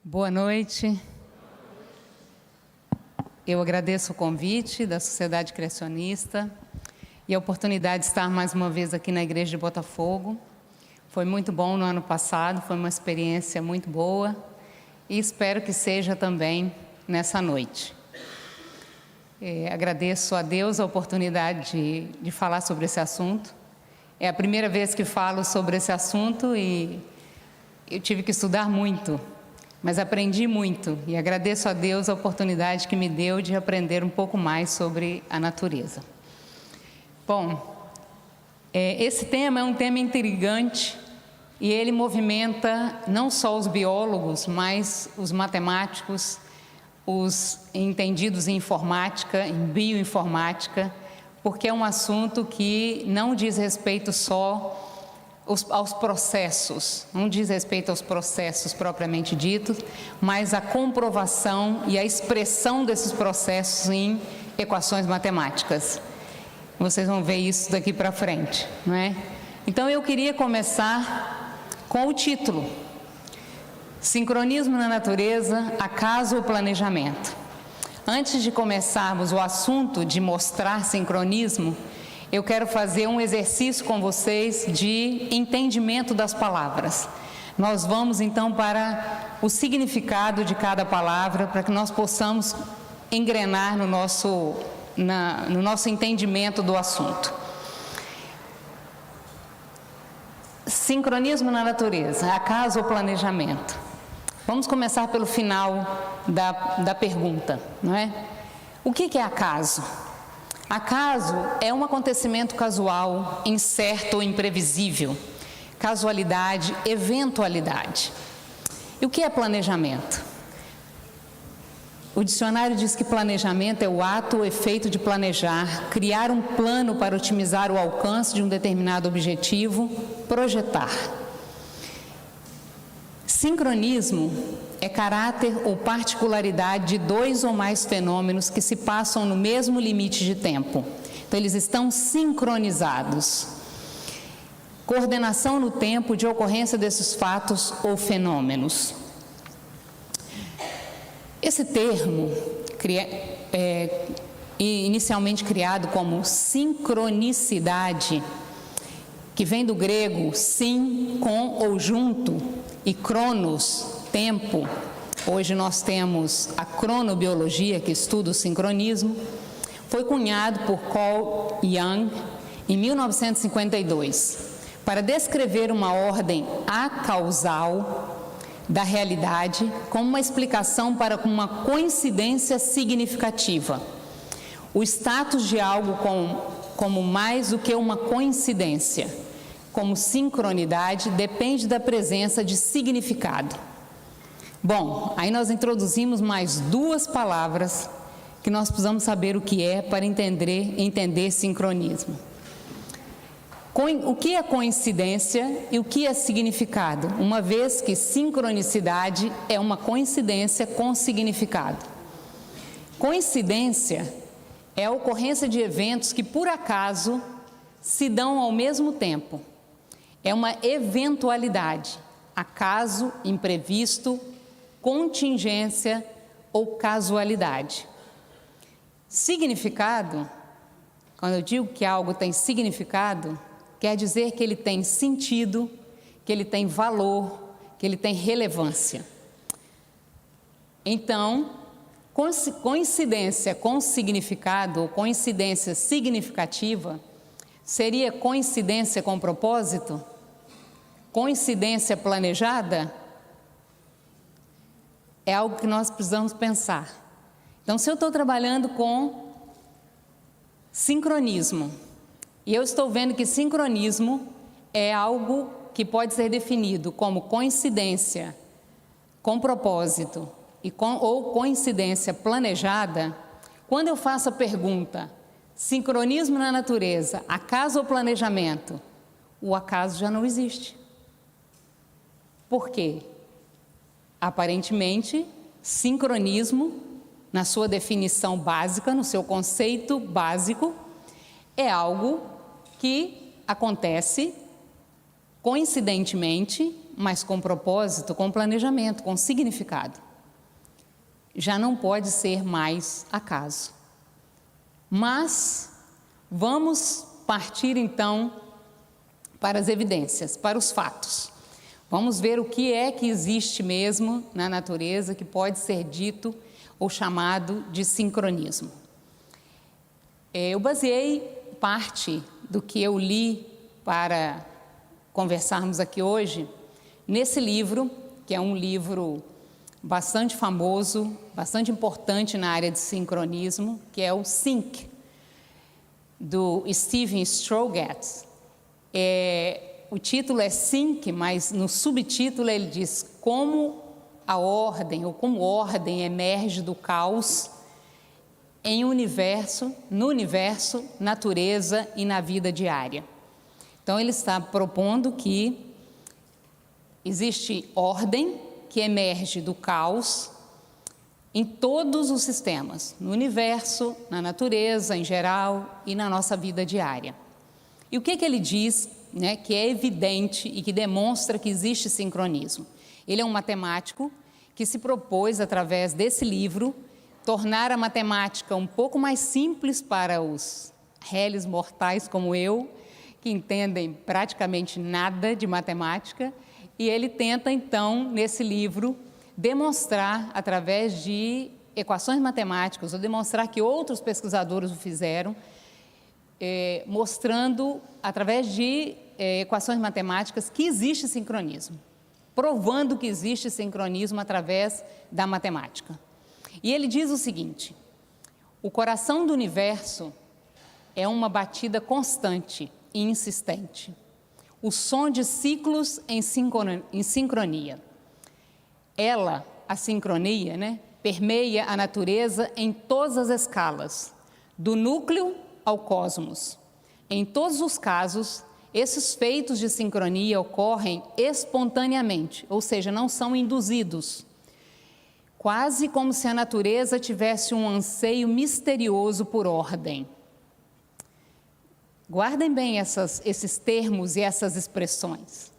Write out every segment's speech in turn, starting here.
Boa noite. Eu agradeço o convite da Sociedade Criacionista e a oportunidade de estar mais uma vez aqui na Igreja de Botafogo. Foi muito bom no ano passado, foi uma experiência muito boa e espero que seja também nessa noite. Agradeço a Deus a oportunidade de falar sobre esse assunto. É a primeira vez que falo sobre esse assunto e eu tive que estudar muito, mas aprendi muito e agradeço a Deus a oportunidade que me deu de aprender um pouco mais sobre a natureza. Bom, esse tema é um tema intrigante e ele movimenta não só os biólogos, mas os matemáticos, os entendidos em informática, em bioinformática, porque é um assunto que não diz respeito só aos processos, não diz respeito aos processos propriamente ditos, mas a comprovação e a expressão desses processos em equações matemáticas. Vocês vão ver isso daqui para frente, não é? Então eu queria começar com o título: Sincronismo na natureza, acaso ou planejamento? Antes de começarmos o assunto de mostrar sincronismo, eu quero fazer um exercício com vocês de entendimento das palavras. Nós vamos então para o significado de cada palavra, para que nós possamos engrenar no nosso entendimento do assunto. Sincronismo na natureza, acaso ou planejamento? Vamos começar pelo final da pergunta, não é? O que é acaso? Acaso é um acontecimento casual, incerto ou imprevisível. Casualidade, eventualidade. E o que é planejamento? O dicionário diz que planejamento é o ato ou efeito de planejar, criar um plano para otimizar o alcance de um determinado objetivo, projetar. Sincronismo é caráter ou particularidade de dois ou mais fenômenos que se passam no mesmo limite de tempo. Então, eles estão sincronizados. Coordenação no tempo de ocorrência desses fatos ou fenômenos. Esse termo, inicialmente criado como sincronicidade, que vem do grego sim, com ou junto, e cronos, tempo. Hoje nós temos a cronobiologia, que estuda o sincronismo. Foi cunhado por Carl Jung em 1952, para descrever uma ordem acausal da realidade como uma explicação para uma coincidência significativa. O status de algo como mais do que uma coincidência, como sincronidade, depende da presença de significado. Bom, aí nós introduzimos mais duas palavras que nós precisamos saber o que é para entender sincronismo. O que é coincidência e o que é significado? Uma vez que sincronicidade é uma coincidência com significado. Coincidência é a ocorrência de eventos que, por acaso, se dão ao mesmo tempo. É uma eventualidade, acaso, imprevisto, contingência ou casualidade. Significado, quando eu digo que algo tem significado, quer dizer que ele tem sentido, que ele tem valor, que ele tem relevância. Então, coincidência com significado ou coincidência significativa seria coincidência com propósito? Coincidência planejada? É algo que nós precisamos pensar. Então, se eu estou trabalhando com sincronismo, e eu estou vendo que sincronismo é algo que pode ser definido como coincidência com propósito ou coincidência planejada, quando eu faço a pergunta, sincronismo na natureza, acaso ou planejamento? O acaso já não existe. Por quê? Aparentemente, sincronismo, na sua definição básica, no seu conceito básico, é algo que acontece coincidentemente mas com propósito, com planejamento, com significado. Já não pode ser mais acaso. Mas vamos partir então para as evidências, para os fatos. Vamos ver o que é que existe mesmo na natureza que pode ser dito ou chamado de sincronismo. Eu baseei parte do que eu li para conversarmos aqui hoje nesse livro, que é um livro bastante famoso, bastante importante na área de sincronismo, que é o Sync, do Steven Strogatz. O título é Sync, mas no subtítulo ele diz como a ordem, ou como ordem emerge do caos no universo, natureza e na vida diária. Então ele está propondo que existe ordem que emerge do caos em todos os sistemas, no universo, na natureza em geral e na nossa vida diária. E o que ele diz, né, que é evidente e que demonstra que existe sincronismo? Ele é um matemático que se propôs, através desse livro, tornar a matemática um pouco mais simples para os réis mortais como eu, que entendem praticamente nada de matemática, e ele tenta, então, nesse livro, demonstrar, através de equações matemáticas, ou demonstrar que outros pesquisadores o fizeram, mostrando, através de equações matemáticas, que existe sincronismo, provando que existe sincronismo através da matemática. E ele diz o seguinte: o coração do universo é uma batida constante e insistente, o som de ciclos em sincronia. Ela, a sincronia, né, permeia a natureza em todas as escalas, do núcleo ao cosmos. Em todos os casos, esses feitos de sincronia ocorrem espontaneamente, ou seja, não são induzidos, quase como se a natureza tivesse um anseio misterioso por ordem. Guardem bem esses termos e essas expressões.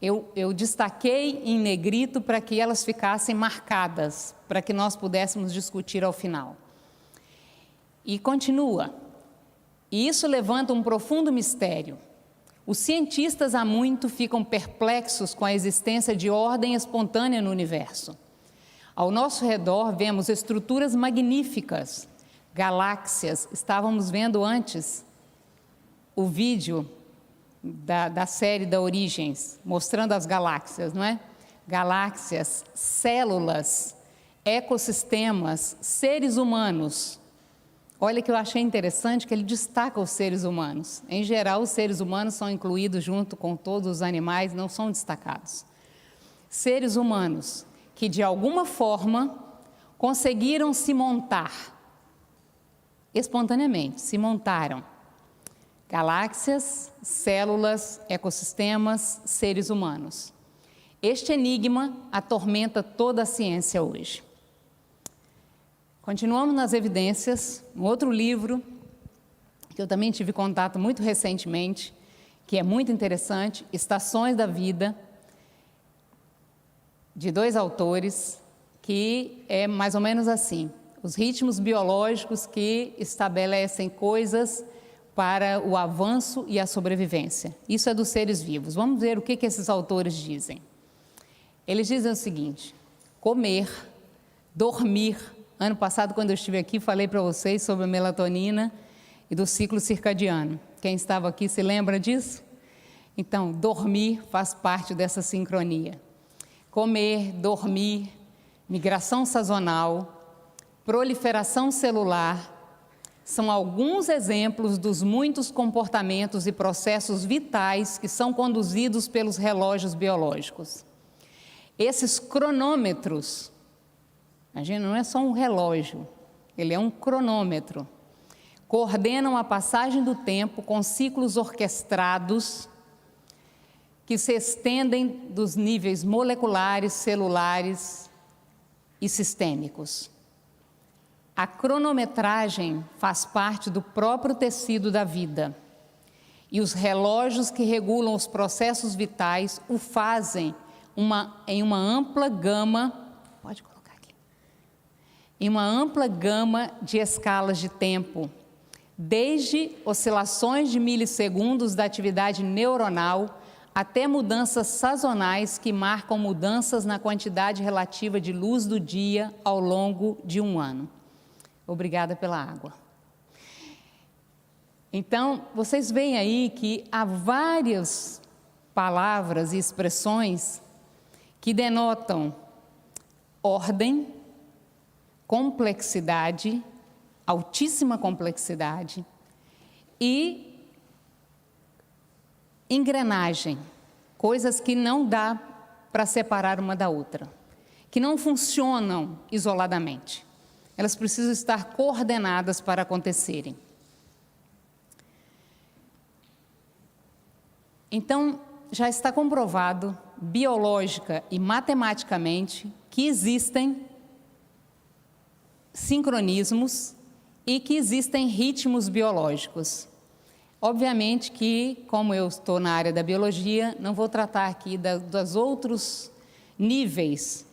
Eu destaquei em negrito para que elas ficassem marcadas, para que nós pudéssemos discutir ao final. E continua. E isso levanta um profundo mistério. Os cientistas há muito ficam perplexos com a existência de ordem espontânea no universo. Ao nosso redor vemos estruturas magníficas, galáxias. Estávamos vendo antes o vídeo da série da Origens, mostrando as galáxias, não é? Galáxias, células, ecossistemas, seres humanos. Olha que eu achei interessante que ele destaca os seres humanos. Em geral, os seres humanos são incluídos junto com todos os animais, não são destacados. Seres humanos que, de alguma forma, conseguiram se montar, espontaneamente, se montaram. Galáxias, células, ecossistemas, seres humanos. Este enigma atormenta toda a ciência hoje. Continuamos nas evidências, um outro livro, que eu também tive contato muito recentemente, que é muito interessante, Estações da Vida, de 2 autores, que é mais ou menos assim: os ritmos biológicos que estabelecem coisas para o avanço e a sobrevivência. Isso é dos seres vivos. Vamos ver o que esses autores dizem. Eles dizem o seguinte: comer, dormir. Ano passado, quando eu estive aqui, falei para vocês sobre a melatonina e do ciclo circadiano. Quem estava aqui se lembra disso? Então, dormir faz parte dessa sincronia. Comer, dormir, migração sazonal, proliferação celular, são alguns exemplos dos muitos comportamentos e processos vitais que são conduzidos pelos relógios biológicos. Esses cronômetros, imagina, não é só um relógio, ele é um cronômetro, coordenam a passagem do tempo com ciclos orquestrados que se estendem dos níveis moleculares, celulares e sistêmicos. A cronometragem faz parte do próprio tecido da vida, e os relógios que regulam os processos vitais o fazem em uma ampla gama, pode colocar aqui, em uma ampla gama de escalas de tempo, desde oscilações de milissegundos da atividade neuronal até mudanças sazonais que marcam mudanças na quantidade relativa de luz do dia ao longo de um ano. Obrigada pela água. Então, vocês veem aí que há várias palavras e expressões que denotam ordem, complexidade, altíssima complexidade e engrenagem, coisas que não dá para separar uma da outra, que não funcionam isoladamente. Elas precisam estar coordenadas para acontecerem. Então, já está comprovado, biológica e matematicamente, que existem sincronismos e que existem ritmos biológicos. Obviamente que, como eu estou na área da biologia, não vou tratar aqui dos outros níveis,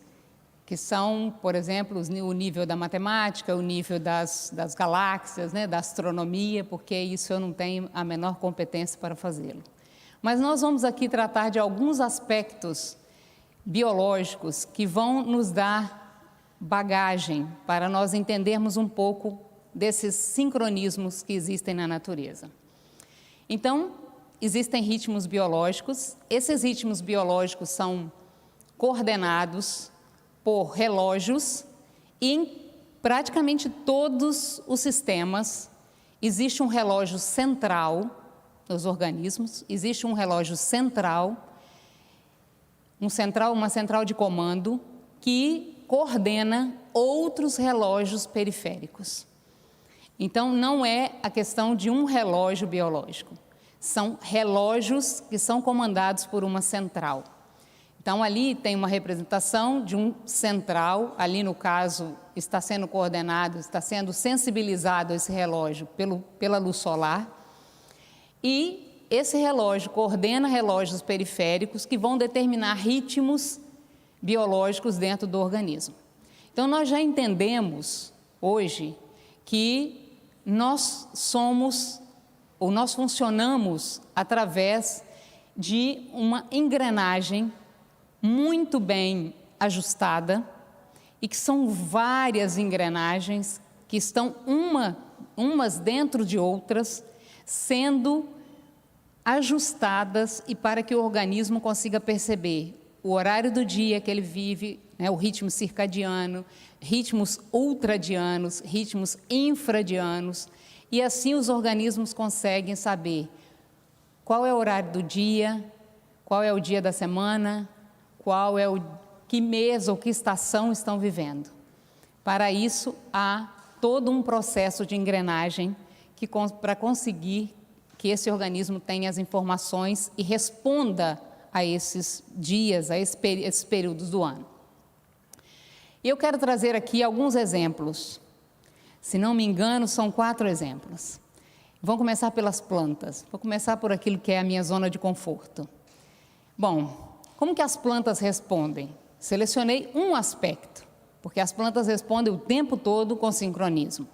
que são, por exemplo, o nível da matemática, o nível das galáxias, né, da astronomia, porque isso eu não tenho a menor competência para fazê-lo. Mas nós vamos aqui tratar de alguns aspectos biológicos que vão nos dar bagagem para nós entendermos um pouco desses sincronismos que existem na natureza. Então, existem ritmos biológicos. Esses ritmos biológicos são coordenados por relógios e em praticamente todos os sistemas existe um relógio central. Nos organismos, existe um relógio central, uma central de comando que coordena outros relógios periféricos. Então, não é a questão de um relógio biológico, são relógios que são comandados por uma central. Então, ali tem uma representação de um central, ali no caso está sendo coordenado, está sendo sensibilizado esse relógio pela luz solar. E esse relógio coordena relógios periféricos que vão determinar ritmos biológicos dentro do organismo. Então, nós já entendemos hoje que nós funcionamos através de uma engrenagem muito bem ajustada e que são várias engrenagens que estão umas dentro de outras, sendo ajustadas e para que o organismo consiga perceber o horário do dia que ele vive, né, o ritmo circadiano, ritmos ultradianos, ritmos infradianos, e assim os organismos conseguem saber qual é o horário do dia, qual é o dia da semana, que mês ou que estação estão vivendo. Para isso, há todo um processo de engrenagem para conseguir que esse organismo tenha as informações e responda a esses dias, a esses períodos do ano. E eu quero trazer aqui alguns exemplos. Se não me engano, são 4 exemplos. Vamos começar pelas plantas. Vou começar por aquilo que é a minha zona de conforto. Bom, como que as plantas respondem? Selecionei um aspecto, porque as plantas respondem o tempo todo com sincronismo.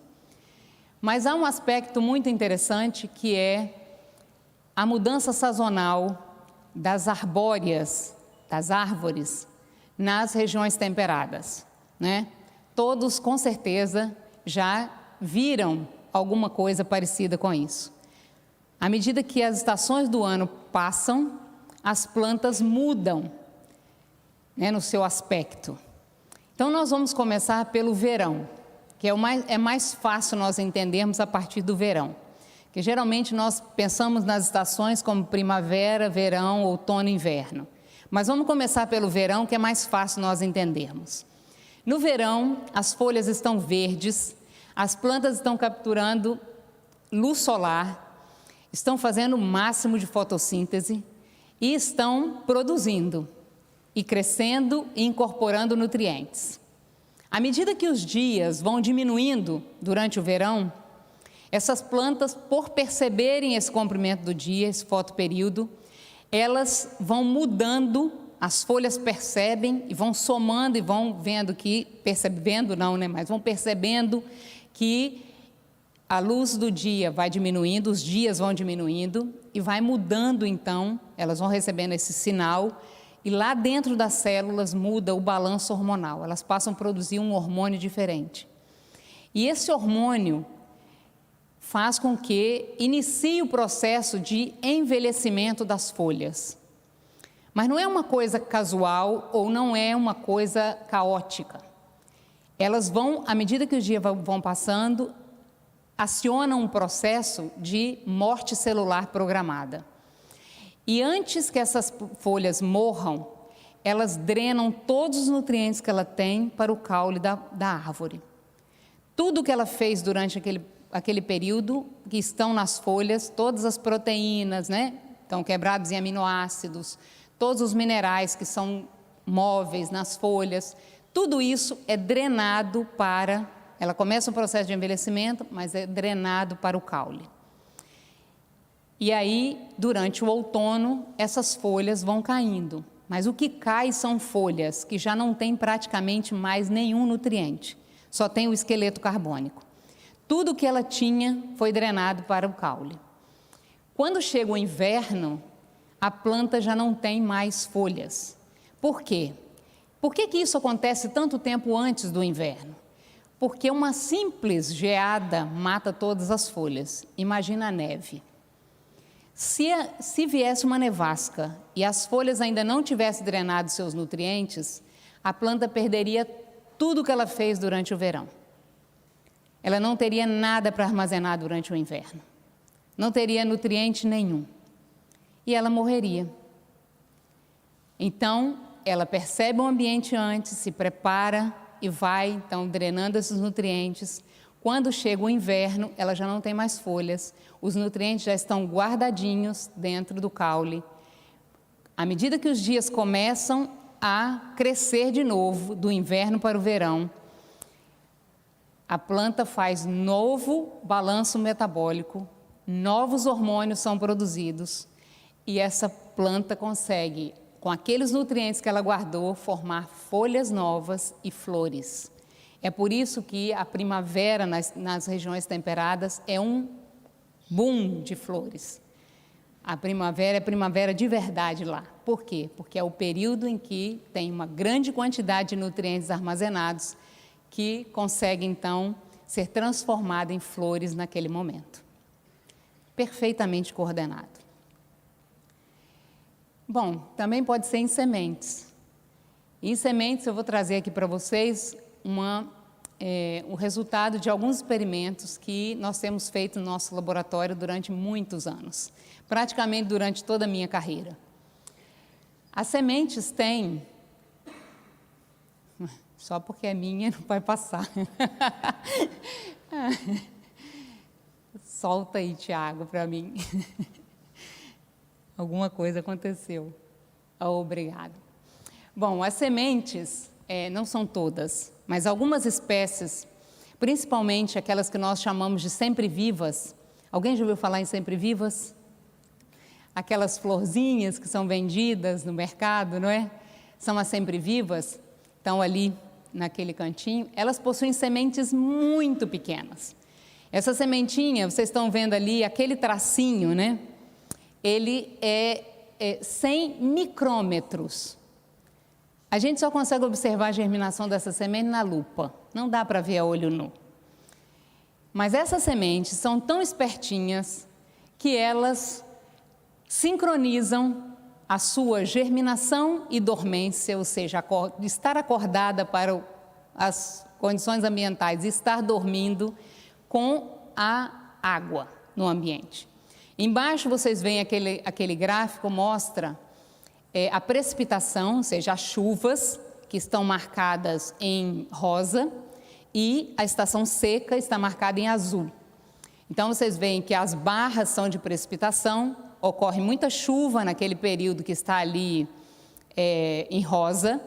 Mas há um aspecto muito interessante que é a mudança sazonal das arbóreas, das árvores, nas regiões temperadas, né? Todos, com certeza, já viram alguma coisa parecida com isso. À medida que as estações do ano passam, as plantas mudam, né, no seu aspecto. Então, nós vamos começar pelo verão, que é mais fácil nós entendermos a partir do verão. Que geralmente nós pensamos nas estações como primavera, verão, outono e inverno. Mas vamos começar pelo verão, que é mais fácil nós entendermos. No verão, as folhas estão verdes, as plantas estão capturando luz solar, estão fazendo o máximo de fotossíntese e estão produzindo e crescendo e incorporando nutrientes. À medida que os dias vão diminuindo durante o verão, essas plantas, por perceberem esse comprimento do dia, esse fotoperíodo, elas vão mudando as folhas percebem e vão somando e vão vendo que, percebendo não, né, mas vão percebendo que a luz do dia vai diminuindo, os dias vão diminuindo e vai mudando então, elas vão recebendo esse sinal e lá dentro das células muda o balanço hormonal, elas passam a produzir um hormônio diferente. E esse hormônio faz com que inicie o processo de envelhecimento das folhas. Mas não é uma coisa casual ou não é uma coisa caótica. Elas vão, à medida que os dias vão passando, acionam um processo de morte celular programada. E antes que essas folhas morram, elas drenam todos os nutrientes que ela tem para o caule da árvore. Tudo que ela fez durante aquele período, que estão nas folhas, todas as proteínas, né, estão quebrados em aminoácidos, todos os minerais que são móveis nas folhas, tudo isso é drenado para, ela começa um processo de envelhecimento, mas é drenado para o caule. E aí, durante o outono, essas folhas vão caindo, mas o que cai são folhas que já não têm praticamente mais nenhum nutriente, só tem o esqueleto carbônico. Tudo que ela tinha foi drenado para o caule. Quando chega o inverno, a planta já não tem mais folhas. Por quê? Por que isso acontece tanto tempo antes do inverno? Porque uma simples geada mata todas as folhas. Imagina a neve. Se viesse uma nevasca e as folhas ainda não tivessem drenado seus nutrientes, a planta perderia tudo que ela fez durante o verão. Ela não teria nada para armazenar durante o inverno. Não teria nutriente nenhum. E ela morreria. Então, ela percebe o ambiente antes, se prepara e vai, então, drenando esses nutrientes. Quando chega o inverno, ela já não tem mais folhas, os nutrientes já estão guardadinhos dentro do caule. À medida que os dias começam a crescer de novo, do inverno para o verão, a planta faz novo balanço metabólico, novos hormônios são produzidos e essa planta consegue, com aqueles nutrientes que ela guardou, formar folhas novas e flores. É por isso que a primavera nas regiões temperadas é um boom de flores. A primavera é primavera de verdade lá. Por quê? Porque é o período em que tem uma grande quantidade de nutrientes armazenados que consegue, então, ser transformado em flores naquele momento. Perfeitamente coordenado. Bom, também pode ser em sementes. Em sementes eu vou trazer aqui para vocês o resultado de alguns experimentos que nós temos feito no nosso laboratório durante muitos anos, praticamente durante toda a minha carreira. As sementes têm, só porque é minha não vai passar. Solta aí, Tiago, para mim. Alguma coisa aconteceu. Oh, obrigado. Bom, as sementes não são todas, mas algumas espécies, principalmente aquelas que nós chamamos de sempre-vivas. Alguém já ouviu falar em sempre-vivas? Aquelas florzinhas que são vendidas no mercado, não é? São as sempre-vivas, estão ali naquele cantinho. Elas possuem sementes muito pequenas. Essa sementinha, vocês estão vendo ali, aquele tracinho, né? Ele é 100 micrômetros. A gente só consegue observar a germinação dessa semente na lupa, não dá para ver a olho nu. Mas essas sementes são tão espertinhas que elas sincronizam a sua germinação e dormência, ou seja, estar acordada para as condições ambientais e estar dormindo com a água no ambiente. Embaixo vocês veem aquele gráfico, mostra a precipitação, ou seja, as chuvas que estão marcadas em rosa e a estação seca está marcada em azul. Então vocês veem que as barras são de precipitação, ocorre muita chuva naquele período que está ali em rosa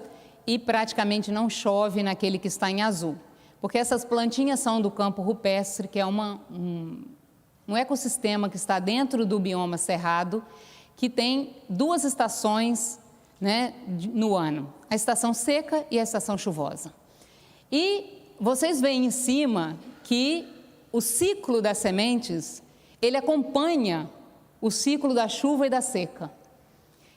e praticamente não chove naquele que está em azul, porque essas plantinhas são do campo rupestre, que é um ecossistema que está dentro do bioma cerrado, que tem duas estações né, no ano, a estação seca e a estação chuvosa. E vocês veem em cima que o ciclo das sementes, ele acompanha o ciclo da chuva e da seca.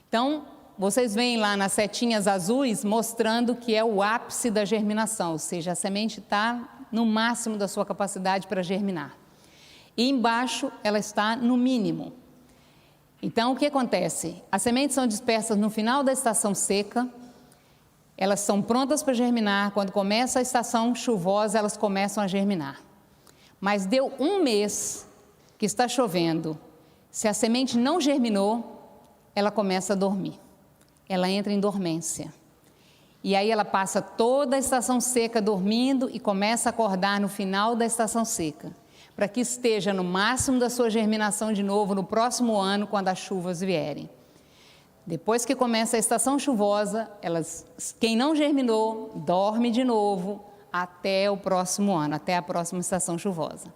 Então, vocês veem lá nas setinhas azuis mostrando que é o ápice da germinação, ou seja, a semente está no máximo da sua capacidade para germinar. E embaixo ela está no mínimo. Então, o que acontece? As sementes são dispersas no final da estação seca, elas são prontas para germinar, quando começa a estação chuvosa, elas começam a germinar. Mas deu um mês que está chovendo, se a semente não germinou, ela começa a dormir, ela entra em dormência. E aí ela passa toda a estação seca dormindo e começa a acordar no final da estação seca, para que esteja no máximo da sua germinação de novo no próximo ano, quando as chuvas vierem. Depois que começa a estação chuvosa, quem não germinou, dorme de novo até o próximo ano, até a próxima estação chuvosa.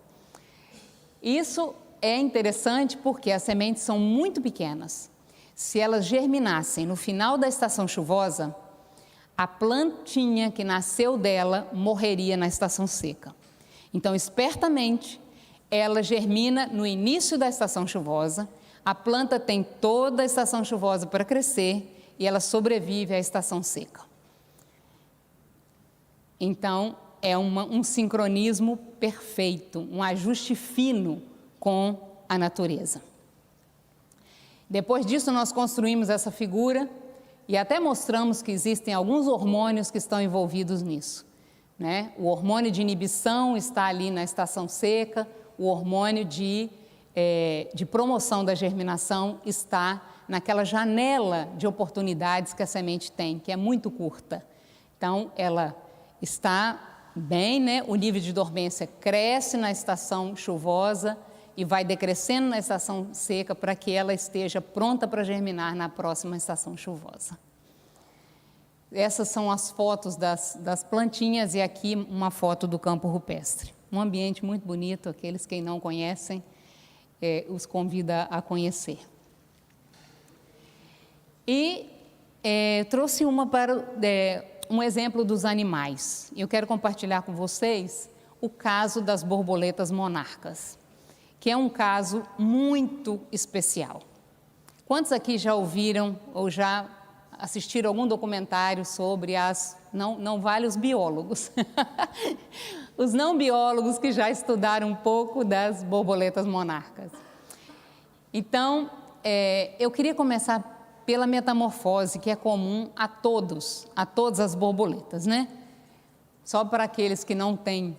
Isso é interessante porque as sementes são muito pequenas. Se elas germinassem no final da estação chuvosa, a plantinha que nasceu dela morreria na estação seca. Então, espertamente, ela germina no início da estação chuvosa, a planta tem toda a estação chuvosa para crescer e ela sobrevive à estação seca. Então, é um sincronismo perfeito, um ajuste fino com a natureza. Depois disso, nós construímos essa figura e até mostramos que existem alguns hormônios que estão envolvidos nisso, né? O hormônio de inibição está ali na estação seca, o hormônio de promoção da germinação está naquela janela de oportunidades que a semente tem, que é muito curta. Então, ela está bem, né? O nível de dormência cresce na estação chuvosa e vai decrescendo na estação seca para que ela esteja pronta para germinar na próxima estação chuvosa. Essas são as fotos das plantinhas e aqui uma foto do campo rupestre. Um ambiente muito bonito, aqueles que não conhecem, os convida a conhecer. E trouxe um exemplo dos animais. Eu quero compartilhar com vocês o caso das borboletas monarcas, que é um caso muito especial. Quantos aqui já ouviram ou já assistiram algum documentário sobre não vale os biólogos, os não biólogos que já estudaram um pouco das borboletas monarcas? Então, eu queria começar pela metamorfose, que é comum a todas as borboletas, né? Só para aqueles que não têm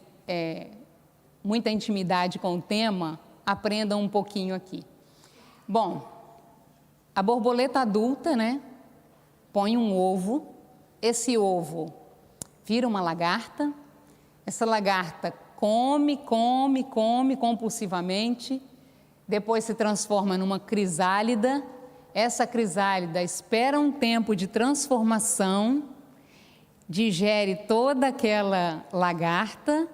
muita intimidade com o tema, aprendam um pouquinho aqui. Bom, a borboleta adulta, né, põe um ovo, esse ovo vira uma lagarta, essa lagarta come compulsivamente, depois se transforma numa crisálida, essa crisálida espera um tempo de transformação, digere toda aquela lagarta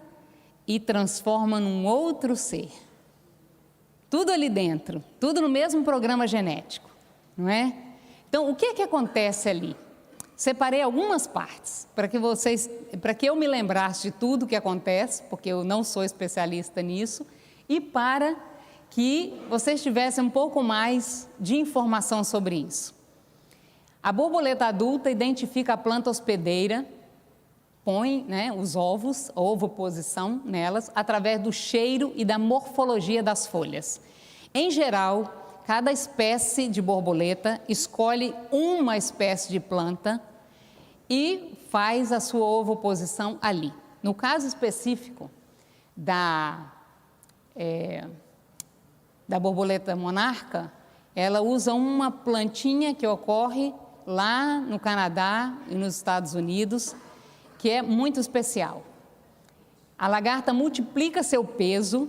e transforma num outro ser. Tudo ali dentro, tudo no mesmo programa genético, não é? Então, o que é que acontece ali? Separei algumas partes para que eu me lembrasse de tudo que acontece, porque eu não sou especialista nisso, e para que vocês tivessem um pouco mais de informação sobre isso. A borboleta adulta identifica a planta hospedeira, põe, né, os ovos, ovoposição nelas, através do cheiro e da morfologia das folhas. Em geral, cada espécie de borboleta escolhe uma espécie de planta e faz a sua ovoposição ali. No caso específico da borboleta monarca, ela usa uma plantinha que ocorre lá no Canadá e nos Estados Unidos, que é muito especial. A lagarta multiplica seu peso,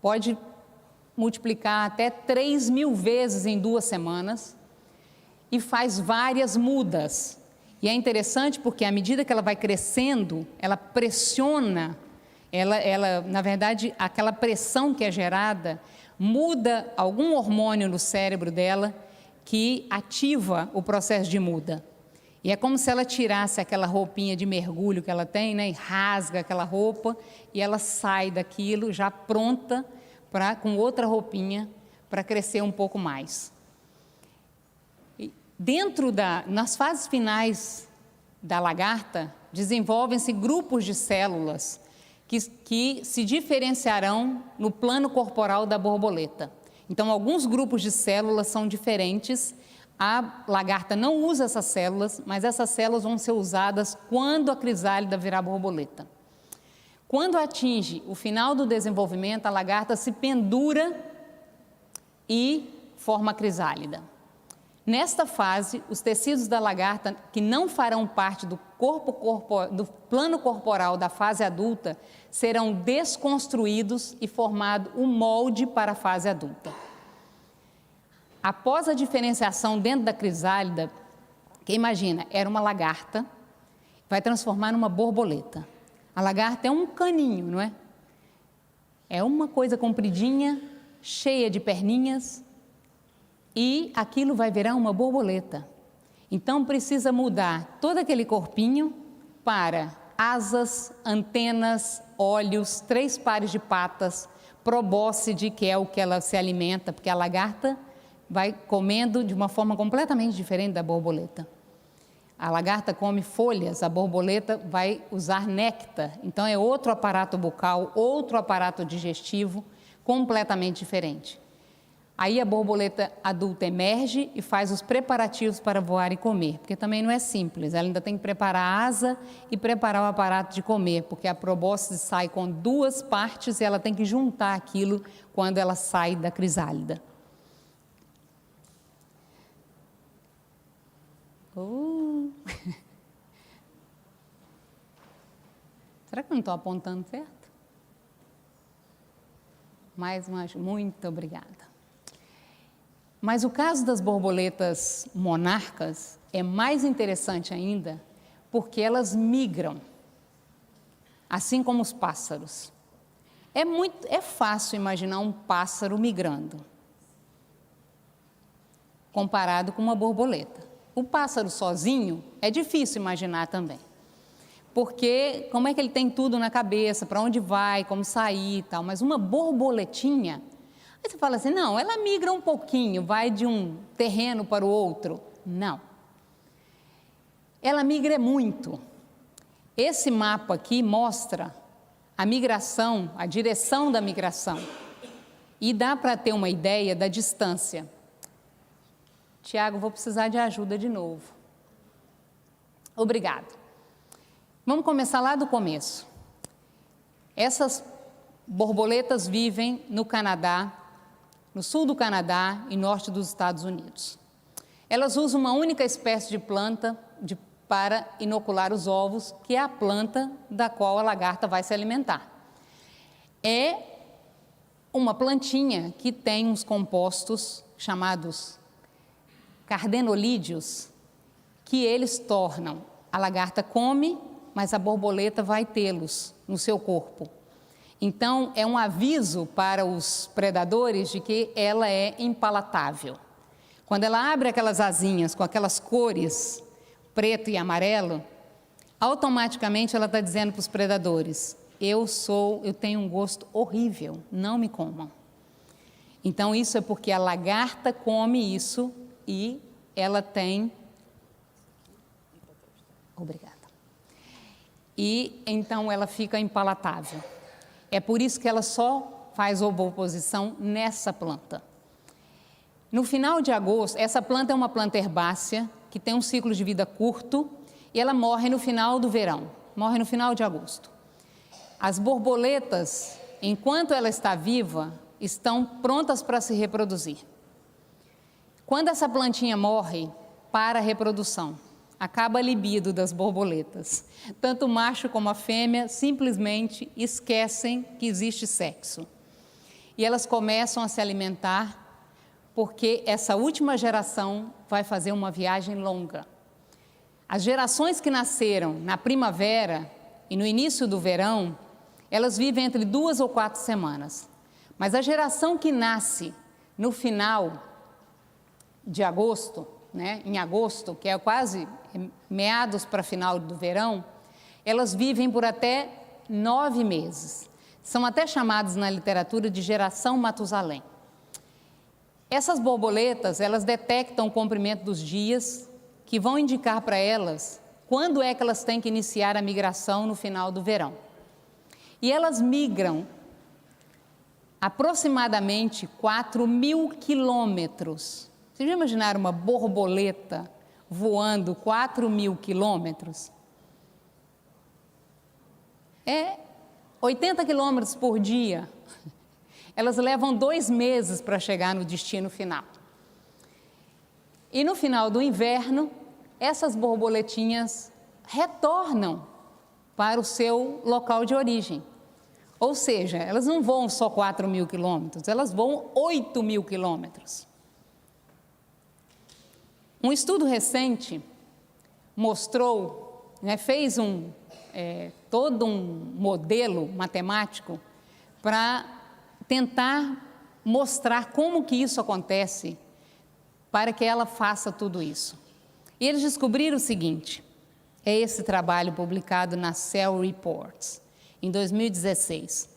pode multiplicar até 3.000 vezes em 2 semanas e faz várias mudas. E é interessante porque à medida que ela vai crescendo, ela pressiona, na verdade, aquela pressão que é gerada muda algum hormônio no cérebro dela que ativa o processo de muda. E é como se ela tirasse aquela roupinha de mergulho que ela tem, né, e rasga aquela roupa, e ela sai daquilo já pronta com outra roupinha para crescer um pouco mais. E nas fases finais da lagarta, desenvolvem-se grupos de células que se diferenciarão no plano corporal da borboleta. Então, alguns grupos de células são diferentes. A lagarta não usa essas células, mas essas células vão ser usadas quando a crisálida virar borboleta. Quando atinge o final do desenvolvimento, a lagarta se pendura e forma a crisálida. Nesta fase, os tecidos da lagarta, que não farão parte do plano corporal da fase adulta, serão desconstruídos e formado um molde para a fase adulta. Após a diferenciação dentro da crisálida, que imagina, era uma lagarta, vai transformar numa borboleta. A lagarta é um caninho, não é? É uma coisa compridinha, cheia de perninhas, e aquilo vai virar uma borboleta. Então precisa mudar todo aquele corpinho para asas, antenas, olhos, 3 pares de patas, probóscide, que é o que ela se alimenta, porque a lagarta vai comendo de uma forma completamente diferente da borboleta. A lagarta come folhas, a borboleta vai usar néctar. Então é outro aparato bucal, outro aparato digestivo, completamente diferente. Aí a borboleta adulta emerge e faz os preparativos para voar e comer, porque também não é simples, ela ainda tem que preparar a asa e preparar o aparato de comer, porque a probóscide sai com 2 partes e ela tem que juntar aquilo quando ela sai da crisálida. Será que eu não estou apontando certo? Muito obrigada. Mas o caso das borboletas monarcas é mais interessante ainda, porque elas migram, assim como os pássaros. É fácil imaginar um pássaro migrando, comparado com uma borboleta. O pássaro sozinho é difícil imaginar também, porque como é que ele tem tudo na cabeça, para onde vai, como sair e tal, mas uma borboletinha, aí você fala assim, não, ela migra um pouquinho, vai de um terreno para o outro. Não. Ela migra muito. Esse mapa aqui mostra a migração, a direção da migração, e dá para ter uma ideia da distância. Tiago, vou precisar de ajuda de novo. Obrigado. Vamos começar lá do começo. Essas borboletas vivem no Canadá, no sul do Canadá e norte dos Estados Unidos. Elas usam uma única espécie de planta para inocular os ovos, que é a planta da qual a lagarta vai se alimentar. É uma plantinha que tem uns compostos chamados cardenolídeos, que eles tornam, a lagarta come, mas a borboleta vai tê-los no seu corpo. Então, é um aviso para os predadores de que ela é impalatável. Quando ela abre aquelas asinhas com aquelas cores, preto e amarelo, automaticamente ela está dizendo para os predadores, eu tenho um gosto horrível, não me comam. Então, isso é porque a lagarta come isso e ela tem... Obrigada. E então ela fica impalatável. É por isso que ela só faz ovoposição nessa planta. No final de agosto, essa planta é uma planta herbácea, que tem um ciclo de vida curto, e ela morre no final do verão, morre no final de agosto. As borboletas, enquanto ela está viva, estão prontas para se reproduzir. Quando essa plantinha morre, para a reprodução, acaba a libido das borboletas. Tanto o macho como a fêmea simplesmente esquecem que existe sexo. E elas começam a se alimentar porque essa última geração vai fazer uma viagem longa. As gerações que nasceram na primavera e no início do verão, elas vivem entre 2 ou 4 semanas. Mas a geração que nasce no final de agosto, né, em agosto, que é quase meados para final do verão, elas vivem por até 9 meses. São até chamadas na literatura de geração Matusalém. Essas borboletas, elas detectam o comprimento dos dias, que vão indicar para elas quando é que elas têm que iniciar a migração no final do verão. E elas migram aproximadamente 4.000 quilômetros. Vocês já imaginaram uma borboleta voando 4.000 quilômetros? É 80 quilômetros por dia. Elas levam 2 meses para chegar no destino final. E no final do inverno, essas borboletinhas retornam para o seu local de origem. Ou seja, elas não voam só 4.000 quilômetros, elas voam 8.000 quilômetros. Um estudo recente mostrou, né, fez todo um modelo matemático para tentar mostrar como que isso acontece para que ela faça tudo isso. E eles descobriram o seguinte, é esse trabalho publicado na Cell Reports, em 2016.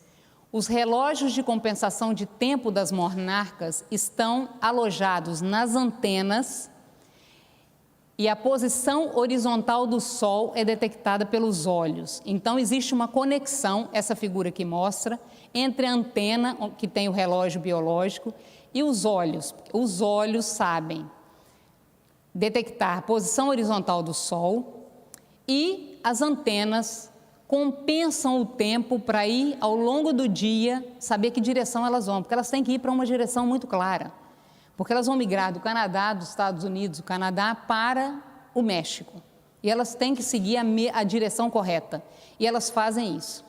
Os relógios de compensação de tempo das monarcas estão alojados nas antenas e a posição horizontal do Sol é detectada pelos olhos. Então, existe uma conexão, essa figura que mostra, entre a antena, que tem o relógio biológico, e os olhos. Os olhos sabem detectar a posição horizontal do Sol e as antenas compensam o tempo para ir ao longo do dia, saber que direção elas vão, porque elas têm que ir para uma direção muito clara. Porque elas vão migrar do Canadá, dos Estados Unidos, do Canadá para o México. E elas têm que seguir a direção correta. E elas fazem isso.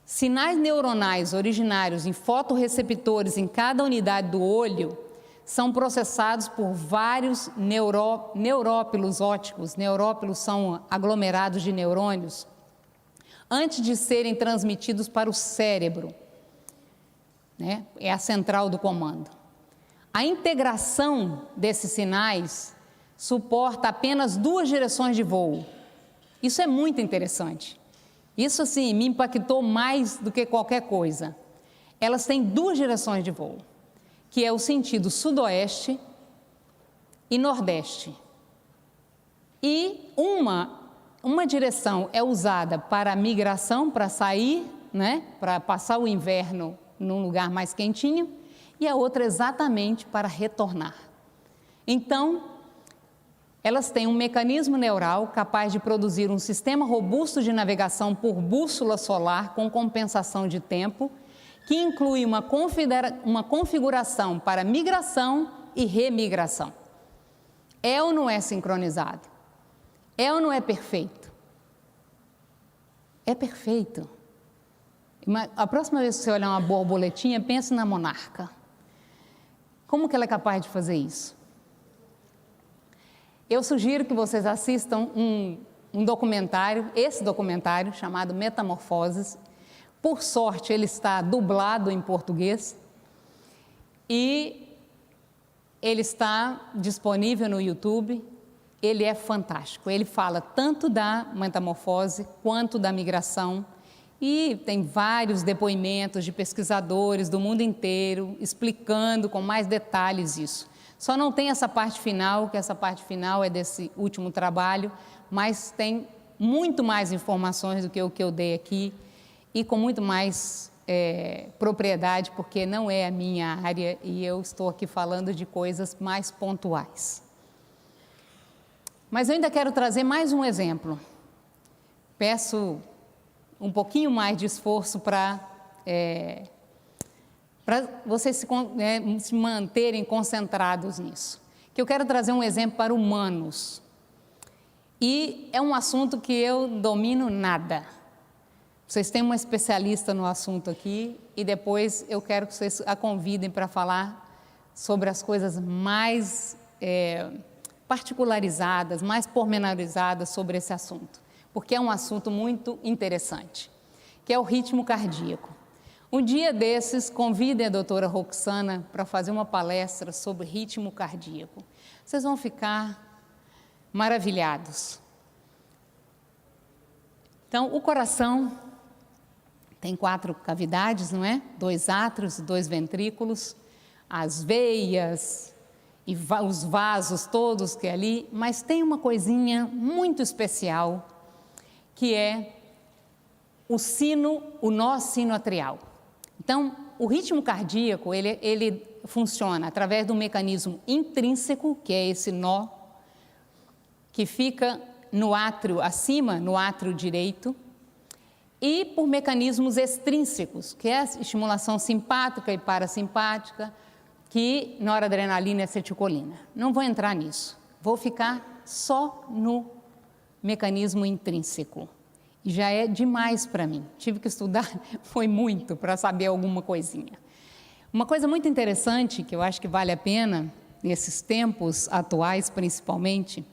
Sinais neuronais originários em fotorreceptores em cada unidade do olho são processados por vários neurópilos ópticos. Neurópilos são aglomerados de neurônios, antes de serem transmitidos para o cérebro, né? É a central do comando. A integração desses sinais suporta apenas 2 direções de voo. Isso é muito interessante. Isso, assim, me impactou mais do que qualquer coisa. Elas têm 2 direções de voo, que é o sentido sudoeste e nordeste. E uma direção é usada para a migração, para sair, né, para passar o inverno num lugar mais quentinho, e a outra exatamente para retornar. Então, elas têm um mecanismo neural capaz de produzir um sistema robusto de navegação por bússola solar com compensação de tempo, que inclui uma configuração para migração e remigração. É ou não é sincronizado? É ou não é perfeito? É perfeito. A próxima vez que você olhar uma borboletinha, pense na monarca. Como que ela é capaz de fazer isso? Eu sugiro que vocês assistam um documentário, esse documentário chamado Metamorfoses. Por sorte, ele está dublado em português e ele está disponível no YouTube. Ele é fantástico. Ele fala tanto da metamorfose quanto da migração e tem vários depoimentos de pesquisadores do mundo inteiro explicando com mais detalhes isso. Só não tem essa parte final, que essa parte final é desse último trabalho, mas tem muito mais informações do que o que eu dei aqui e com muito mais propriedade, porque não é a minha área e eu estou aqui falando de coisas mais pontuais. Mas eu ainda quero trazer mais um exemplo. Peço um pouquinho mais de esforço para vocês se manterem concentrados nisso. Que eu quero trazer um exemplo para humanos. E é um assunto que eu domino nada. Vocês têm uma especialista no assunto aqui e depois eu quero que vocês a convidem para falar sobre as coisas mais particularizadas, mais pormenorizadas sobre esse assunto. Porque é um assunto muito interessante, que é o ritmo cardíaco. Um dia desses, convidem a doutora Roxana para fazer uma palestra sobre ritmo cardíaco. Vocês vão ficar maravilhados. Então, o coração tem 4 cavidades, não é? 2 átrios, 2 ventrículos, as veias e os vasos todos que é ali, mas tem uma coisinha muito especial, que é o nó sino atrial. Então, o ritmo cardíaco, ele funciona através de um mecanismo intrínseco, que é esse nó, que fica no átrio acima, no átrio direito, e por mecanismos extrínsecos, que é a estimulação simpática e parasimpática, que noradrenalina e acetilcolina. Não vou entrar nisso, vou ficar só no mecanismo intrínseco. E já é demais para mim, tive que estudar, foi muito para saber alguma coisinha. Uma coisa muito interessante, que eu acho que vale a pena, nesses tempos atuais principalmente,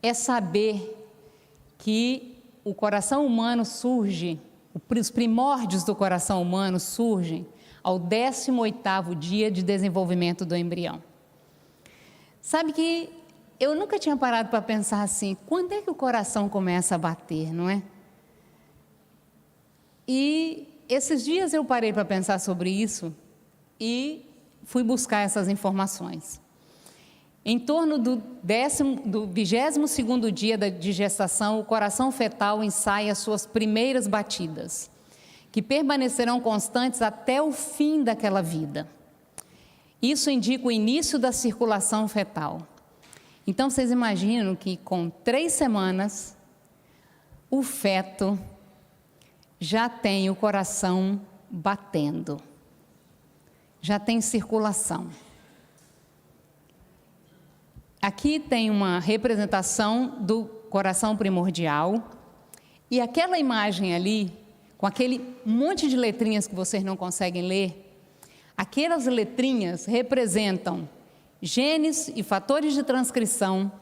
é saber que o coração humano surge, os primórdios do coração humano surgem ao 18º dia de desenvolvimento do embrião. Sabe que eu nunca tinha parado para pensar assim, quando é que o coração começa a bater, não é? E esses dias eu parei para pensar sobre isso e fui buscar essas informações. Em torno do 22º dia de gestação, o coração fetal ensaia suas primeiras batidas, que permanecerão constantes até o fim daquela vida. Isso indica o início da circulação fetal. Então, vocês imaginam que com 3 semanas, o feto já tem o coração batendo, já tem circulação. Aqui tem uma representação do coração primordial e aquela imagem ali, com aquele monte de letrinhas que vocês não conseguem ler, aquelas letrinhas representam genes e fatores de transcrição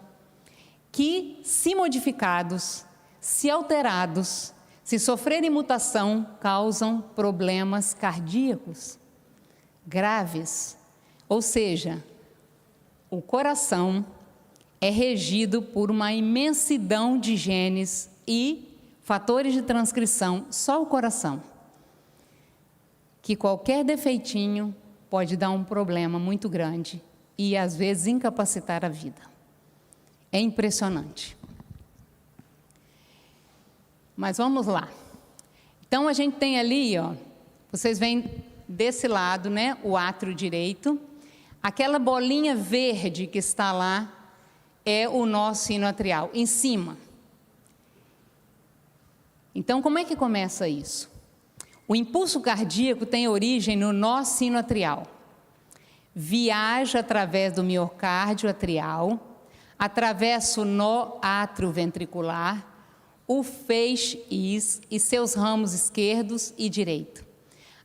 que, se modificados, se alterados, se sofrerem mutação, causam problemas cardíacos graves. Ou seja, o coração é regido por uma imensidão de genes e fatores de transcrição, só o coração, que qualquer defeitinho pode dar um problema muito grande e às vezes incapacitar a vida. É impressionante. Mas vamos lá. Então a gente tem ali, ó, vocês veem desse lado, né, o átrio direito. Aquela bolinha verde que está lá é o nó sinoatrial, em cima. Então, como é que começa isso? O impulso cardíaco tem origem no nó sinoatrial. Viaja através do miocárdio atrial, atravessa o nó atrioventricular, o feixe e seus ramos esquerdos e direito.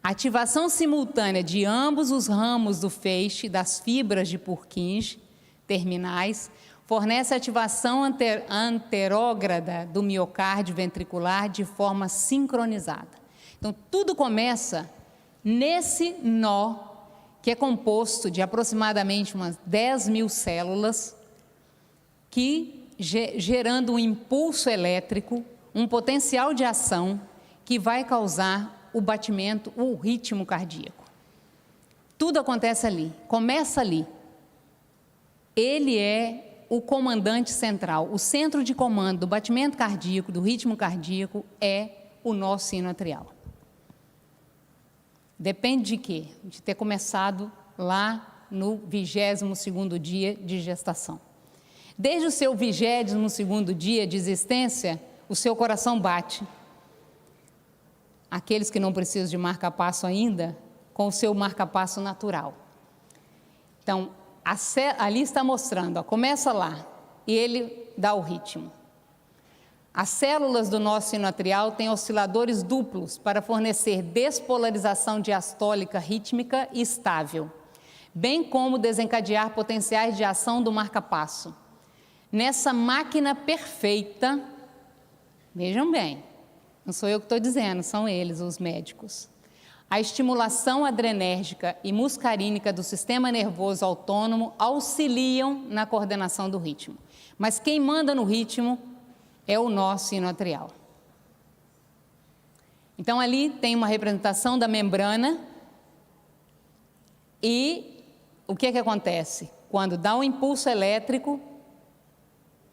A ativação simultânea de ambos os ramos do feixe das fibras de Purkinje terminais fornece ativação anterógrada do miocárdio ventricular de forma sincronizada. Então, tudo começa nesse nó, que é composto de aproximadamente umas 10.000 células, que gerando um impulso elétrico, um potencial de ação que vai causar o batimento, o ritmo cardíaco. Tudo acontece ali, começa ali. Ele é o comandante central, o centro de comando do batimento cardíaco, do ritmo cardíaco, é o nó sinoatrial. Depende de quê? De ter começado lá no 22º dia de gestação. Desde o seu 22º dia de existência, o seu coração bate. Aqueles que não precisam de marca-passo ainda, com o seu marca-passo natural. Então, ali está mostrando, ó, começa lá, e ele dá o ritmo. As células do nó sinoatrial têm osciladores duplos para fornecer despolarização diastólica rítmica e estável, bem como desencadear potenciais de ação do marca-passo. Nessa máquina perfeita, vejam bem, não sou eu que estou dizendo, são eles, os médicos. A estimulação adrenérgica e muscarínica do sistema nervoso autônomo auxiliam na coordenação do ritmo. Mas quem manda no ritmo é o nó sinoatrial. Então, ali tem uma representação da membrana e o que acontece? Quando dá um impulso elétrico,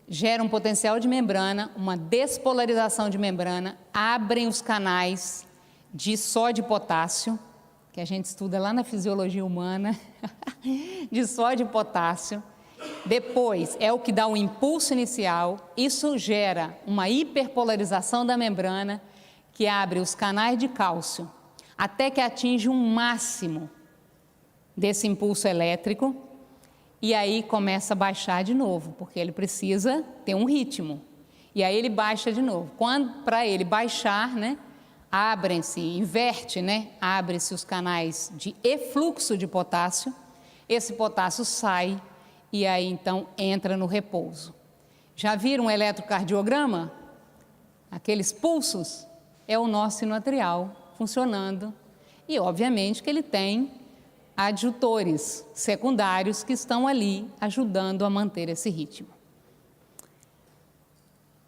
gera um potencial de membrana, uma despolarização de membrana, abrem os canais de sódio e potássio, que a gente estuda lá na fisiologia humana, de sódio e potássio. Depois é o que dá o impulso inicial, isso gera uma hiperpolarização da membrana, que abre os canais de cálcio, até que atinge um máximo desse impulso elétrico, e aí começa a baixar de novo, porque ele precisa ter um ritmo. E aí ele baixa de novo. Para ele baixar, né, abrem-se, inverte, né, abre-se os canais de efluxo de potássio, esse potássio sai e aí então entra no repouso. Já viram um eletrocardiograma? Aqueles pulsos? É o nó sinoatrial funcionando e obviamente que ele tem adjutores secundários que estão ali ajudando a manter esse ritmo.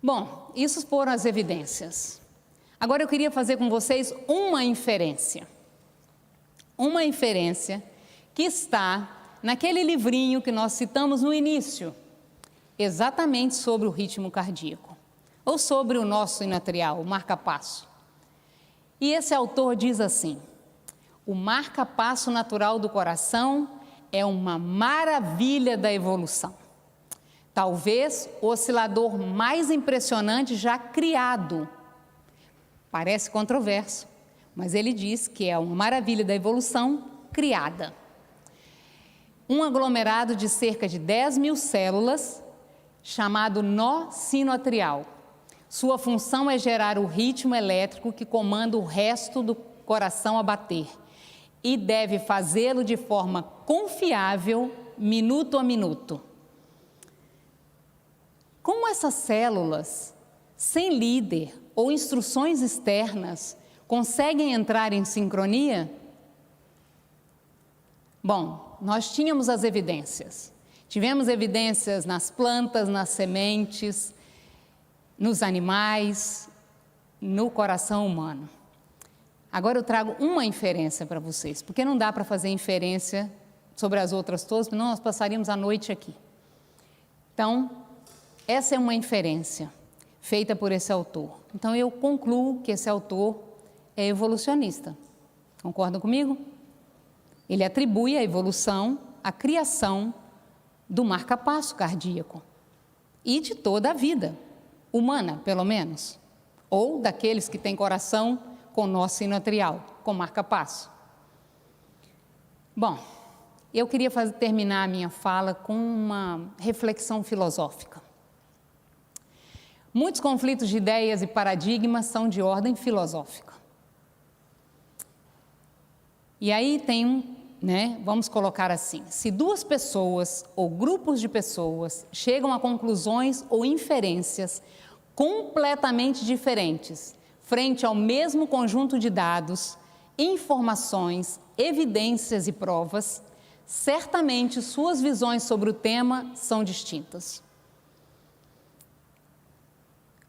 Bom, isso foram as evidências. Agora eu queria fazer com vocês uma inferência. Uma inferência que está naquele livrinho que nós citamos no início, exatamente sobre o ritmo cardíaco, ou sobre o nó sinoatrial, o marca-passo. E esse autor diz assim: o marca-passo natural do coração é uma maravilha da evolução. Talvez o oscilador mais impressionante já criado. Parece controverso, mas ele diz que é uma maravilha da evolução criada. Um aglomerado de cerca de 10.000 células, chamado nó sinoatrial. Sua função é gerar o ritmo elétrico que comanda o resto do coração a bater e deve fazê-lo de forma confiável, minuto a minuto. Como essas células, sem líder ou instruções externas, conseguem entrar em sincronia? Bom, nós tínhamos as evidências. Tivemos evidências nas plantas, nas sementes, nos animais, no coração humano. Agora eu trago uma inferência para vocês, porque não dá para fazer inferência sobre as outras todas, senão nós passaríamos a noite aqui. Então, essa é uma inferência feita por esse autor. Então, eu concluo que esse autor é evolucionista. Concordam comigo? Ele atribui a evolução à criação do marca-passo cardíaco e de toda a vida humana, pelo menos, ou daqueles que têm coração com nó sinoatrial, com marca-passo. Bom, eu queria terminar a minha fala com uma reflexão filosófica. Muitos conflitos de ideias e paradigmas são de ordem filosófica. E aí tem vamos colocar assim: se duas pessoas ou grupos de pessoas chegam a conclusões ou inferências completamente diferentes frente ao mesmo conjunto de dados, informações, evidências e provas, certamente suas visões sobre o tema são distintas.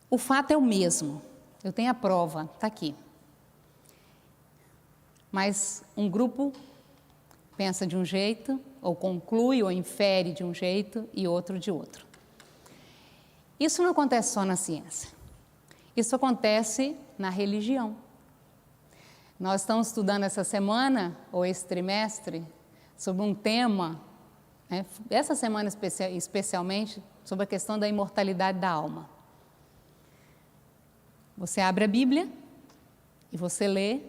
O fato é o mesmo, eu tenho a prova, está aqui. Mas um grupo pensa de um jeito, ou conclui ou infere de um jeito e outro de outro. Isso não acontece só na ciência, isso acontece na religião. Nós estamos estudando essa semana, ou esse trimestre, sobre um tema, essa semana especialmente, sobre a questão da imortalidade da alma. Você abre a Bíblia e você lê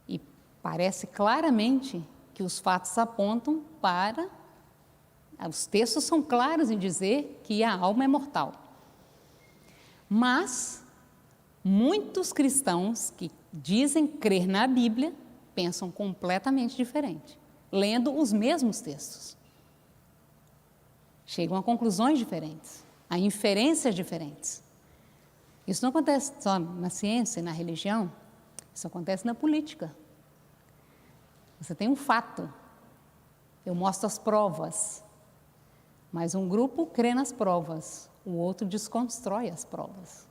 e parece claramente que os fatos apontam para... Os textos são claros em dizer que a alma é mortal. Mas muitos cristãos que dizem crer na Bíblia pensam completamente diferente, lendo os mesmos textos. Chegam a conclusões diferentes, a inferências diferentes. Isso não acontece só na ciência e na religião, isso acontece na política, Você tem um fato, eu mostro as provas, mas um grupo crê nas provas, o outro desconstrói as provas.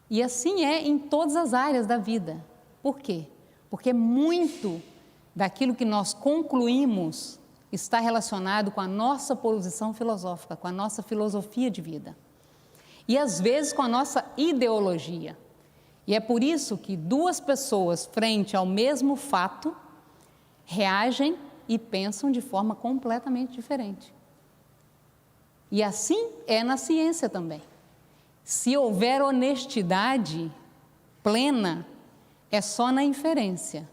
E assim é em todas as áreas da vida. Por quê? Porque muito daquilo que nós concluímos está relacionado com a nossa posição filosófica, com a nossa filosofia de vida. E às vezes com a nossa ideologia. E é por isso que duas pessoas frente ao mesmo fato reagem e pensam de forma completamente diferente. E assim é na ciência também. Se houver honestidade plena, é só na inferência.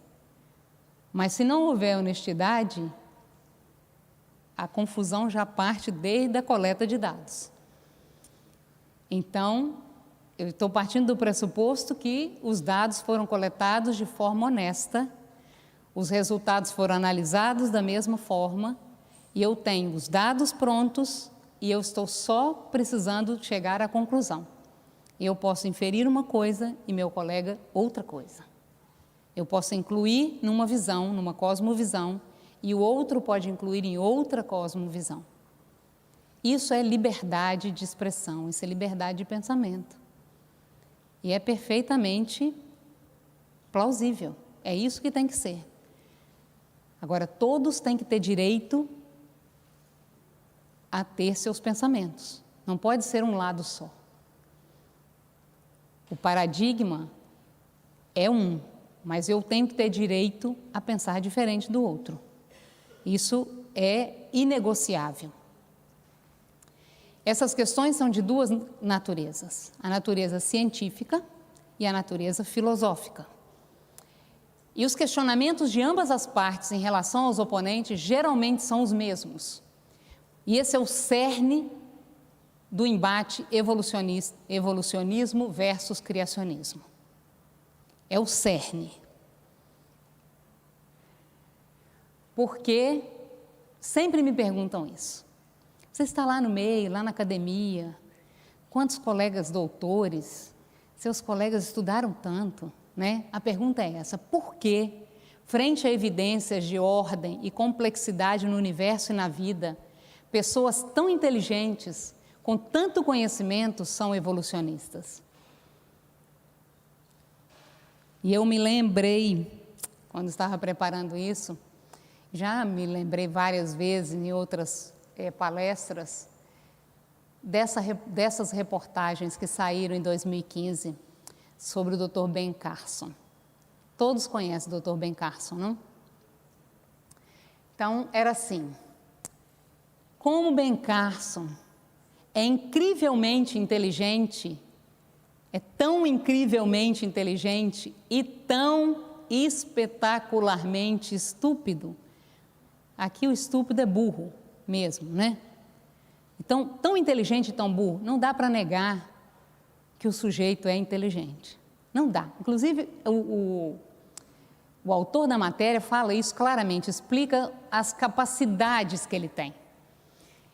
Mas se não houver honestidade, a confusão já parte desde a coleta de dados. Então, eu estou partindo do pressuposto que os dados foram coletados de forma honesta, os resultados foram analisados da mesma forma, e eu tenho os dados prontos e eu estou só precisando chegar à conclusão. Eu posso inferir uma coisa e meu colega outra coisa. Eu posso incluir numa visão, numa cosmovisão, e o outro pode incluir em outra cosmovisão. Isso é liberdade de expressão, isso é liberdade de pensamento. E é perfeitamente plausível, é isso que tem que ser. Agora, todos têm que ter direito a ter seus pensamentos, não pode ser um lado só. O paradigma é um, mas eu tenho que ter direito a pensar diferente do outro. Isso é inegociável. Essas questões são de duas naturezas, a natureza científica e a natureza filosófica. E os questionamentos de ambas as partes em relação aos oponentes geralmente são os mesmos. E esse é o cerne do embate evolucionismo versus criacionismo. É o cerne. Porque sempre me perguntam isso. Você está lá no meio, lá na academia, quantos colegas doutores, seus colegas estudaram tanto, né? A pergunta é essa: por que, frente a evidências de ordem e complexidade no universo e na vida, pessoas tão inteligentes, com tanto conhecimento, são evolucionistas? E eu me lembrei, quando estava preparando isso, já me lembrei várias vezes em outras palestras, dessas reportagens que saíram em 2015 sobre o Dr. Ben Carson. Todos conhecem o Dr. Ben Carson, não? Então, era assim: como Ben Carson é incrivelmente inteligente, é tão incrivelmente inteligente e tão espetacularmente estúpido. Aqui o estúpido é burro mesmo, né? Então, tão inteligente e tão burro, não dá para negar que o sujeito é inteligente. Não dá. Inclusive, o autor da matéria fala isso claramente, explica as capacidades que ele tem,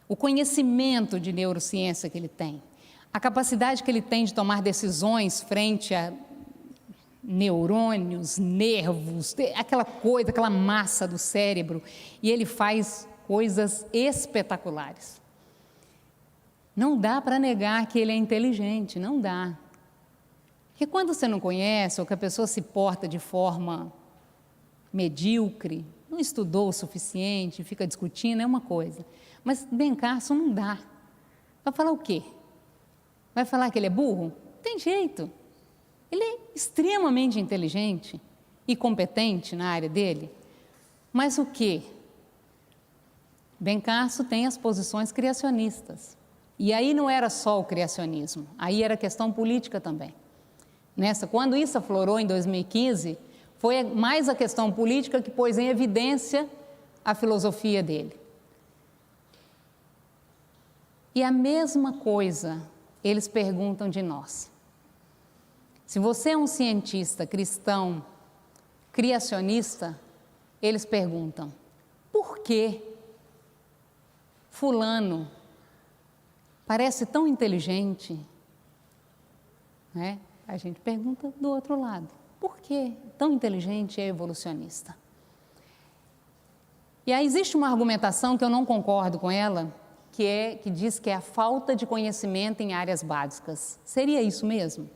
o conhecimento de neurociência que ele tem, a capacidade que ele tem de tomar decisões frente a neurônios, nervos, aquela coisa, aquela massa do cérebro, e ele faz coisas espetaculares. Não dá para negar que ele é inteligente, não dá. Porque quando você não conhece, ou que a pessoa se porta de forma medíocre, não estudou o suficiente, fica discutindo, é uma coisa. Mas Ben Carson não dá. Vai falar o quê? Vai falar que ele é burro? Não tem jeito. Ele é extremamente inteligente e competente na área dele. Mas o quê? Ben Carson tem as posições criacionistas. E aí não era só o criacionismo, aí era questão política também. Quando isso aflorou em 2015, foi mais a questão política que pôs em evidência a filosofia dele. E a mesma coisa eles perguntam de nós. Se você é um cientista cristão, criacionista, eles perguntam: por que fulano parece tão inteligente? Né? A gente pergunta do outro lado: por que tão inteligente é evolucionista? E aí existe uma argumentação que eu não concordo com ela, que diz que é a falta de conhecimento em áreas básicas. Seria isso mesmo?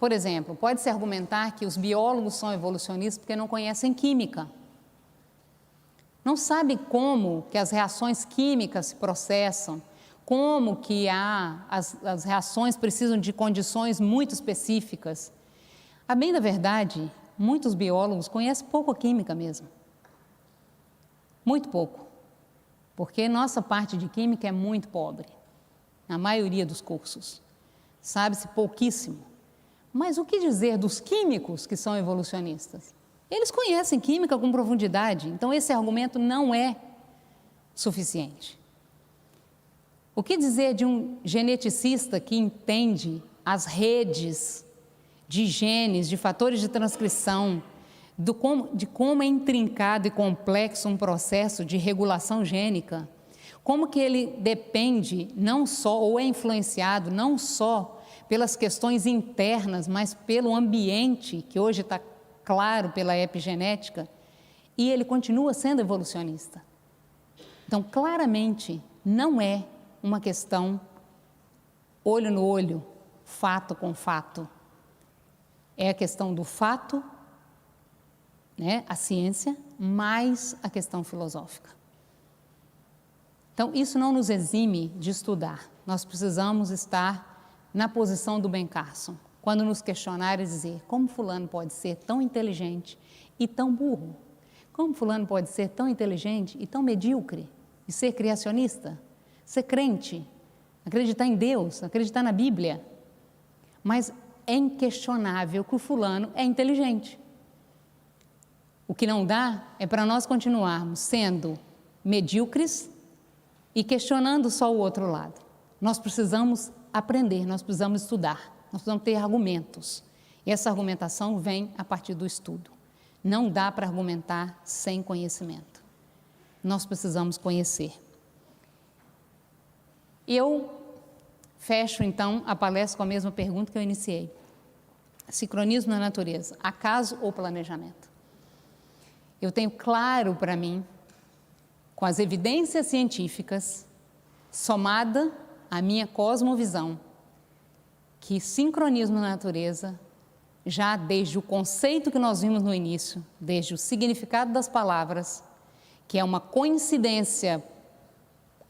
Por exemplo, pode-se argumentar que os biólogos são evolucionistas porque não conhecem química. Não sabem como que as reações químicas se processam, como que as reações precisam de condições muito específicas. A bem da verdade, muitos biólogos conhecem pouco a química mesmo. Muito pouco. Porque nossa parte de química é muito pobre, na maioria dos cursos. Sabe-se pouquíssimo. Mas o que dizer dos químicos que são evolucionistas? Eles conhecem química com profundidade, então esse argumento não é suficiente. O que dizer de um geneticista que entende as redes de genes, de fatores de transcrição, de como é intrincado e complexo um processo de regulação gênica, como que ele depende não só, ou é influenciado não só pelas questões internas, mas pelo ambiente, que hoje está claro pela epigenética, e ele continua sendo evolucionista. Então, claramente, não é uma questão olho no olho, fato com fato. É a questão do fato, né, a ciência, mais a questão filosófica. Então, isso não nos exime de estudar. Nós precisamos estar na posição do Ben Carson, quando nos questionar e dizer como fulano pode ser tão inteligente e tão burro? Como fulano pode ser tão inteligente e tão medíocre? E ser criacionista? Ser crente? Acreditar em Deus? Acreditar na Bíblia? Mas é inquestionável que o fulano é inteligente. O que não dá é para nós continuarmos sendo medíocres e questionando só o outro lado. Nós precisamos aprender, nós precisamos estudar, nós precisamos ter argumentos. E essa argumentação vem a partir do estudo. Não dá para argumentar sem conhecimento. Nós precisamos conhecer. Eu fecho, então, a palestra com a mesma pergunta que eu iniciei. Sincronismo na natureza, acaso ou planejamento? Eu tenho claro para mim, com as evidências científicas, somada à minha cosmovisão, que sincronismo na natureza, já desde o conceito que nós vimos no início, desde o significado das palavras, que é uma coincidência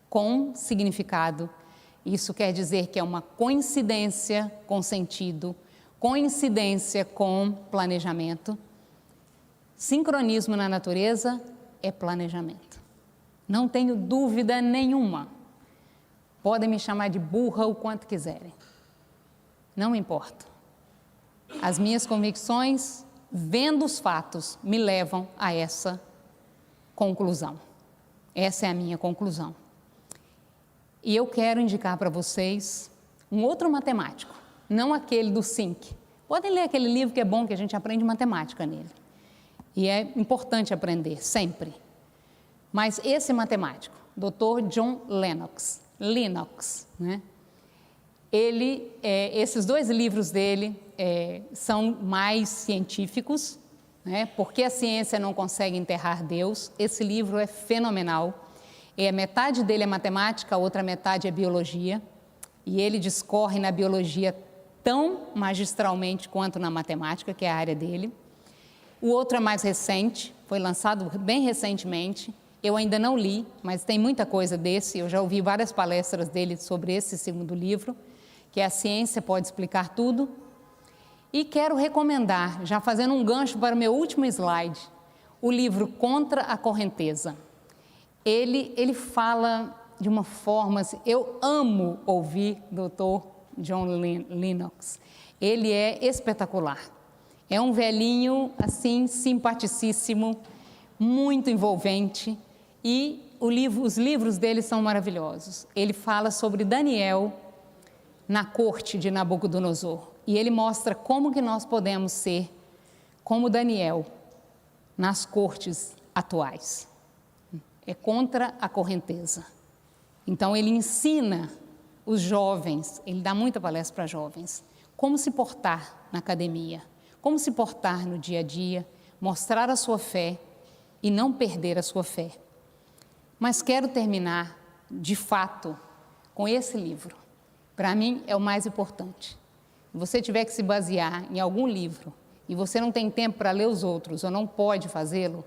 com significado, isso quer dizer que é uma coincidência com sentido, coincidência com planejamento. Sincronismo na natureza é planejamento. Não tenho dúvida nenhuma. Podem me chamar de burra o quanto quiserem. Não importa. As minhas convicções, vendo os fatos, me levam a essa conclusão. Essa é a minha conclusão. E eu quero indicar para vocês um outro matemático, não aquele do SINC. Podem ler aquele livro que é bom, que a gente aprende matemática nele. E é importante aprender, sempre. Mas esse matemático, Dr. John Lennox, né? Esses dois livros dele são mais científicos, né? Porque a ciência não consegue enterrar Deus. Esse livro é fenomenal. Metade dele é matemática, a outra metade é biologia. E ele discorre na biologia tão magistralmente quanto na matemática, que é a área dele. O outro é mais recente, foi lançado bem recentemente. Eu ainda não li, mas tem muita coisa desse. Eu já ouvi várias palestras dele sobre esse segundo livro, que é A Ciência Pode Explicar Tudo. E quero recomendar, já fazendo um gancho para o meu último slide, o livro Contra a Correnteza. Ele fala de uma forma, assim, eu amo ouvir Dr. John Lennox. Ele é espetacular. É um velhinho, assim, simpaticíssimo, muito envolvente, e os livros dele são maravilhosos. Ele fala sobre Daniel na corte de Nabucodonosor, e ele mostra como que nós podemos ser como Daniel nas cortes atuais. É Contra a Correnteza. Então, ele ensina os jovens, ele dá muita palestra para jovens, como se portar na academia, como se portar no dia a dia, mostrar a sua fé e não perder a sua fé. Mas quero terminar, de fato, com esse livro. Para mim, é o mais importante. Se você tiver que se basear em algum livro e você não tem tempo para ler os outros ou não pode fazê-lo,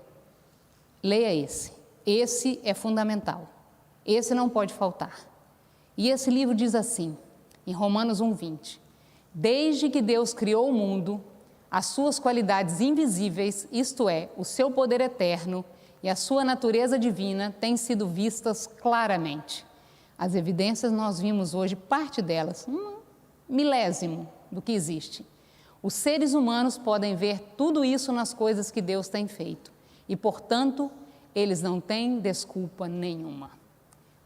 leia esse. Esse é fundamental. Esse não pode faltar. E esse livro diz assim, em Romanos 1:20, desde que Deus criou o mundo, as suas qualidades invisíveis, isto é, o seu poder eterno e a sua natureza divina, têm sido vistas claramente. As evidências nós vimos hoje, parte delas, um milésimo do que existe. Os seres humanos podem ver tudo isso nas coisas que Deus tem feito e, portanto, eles não têm desculpa nenhuma.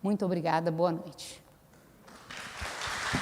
Muito obrigada, boa noite.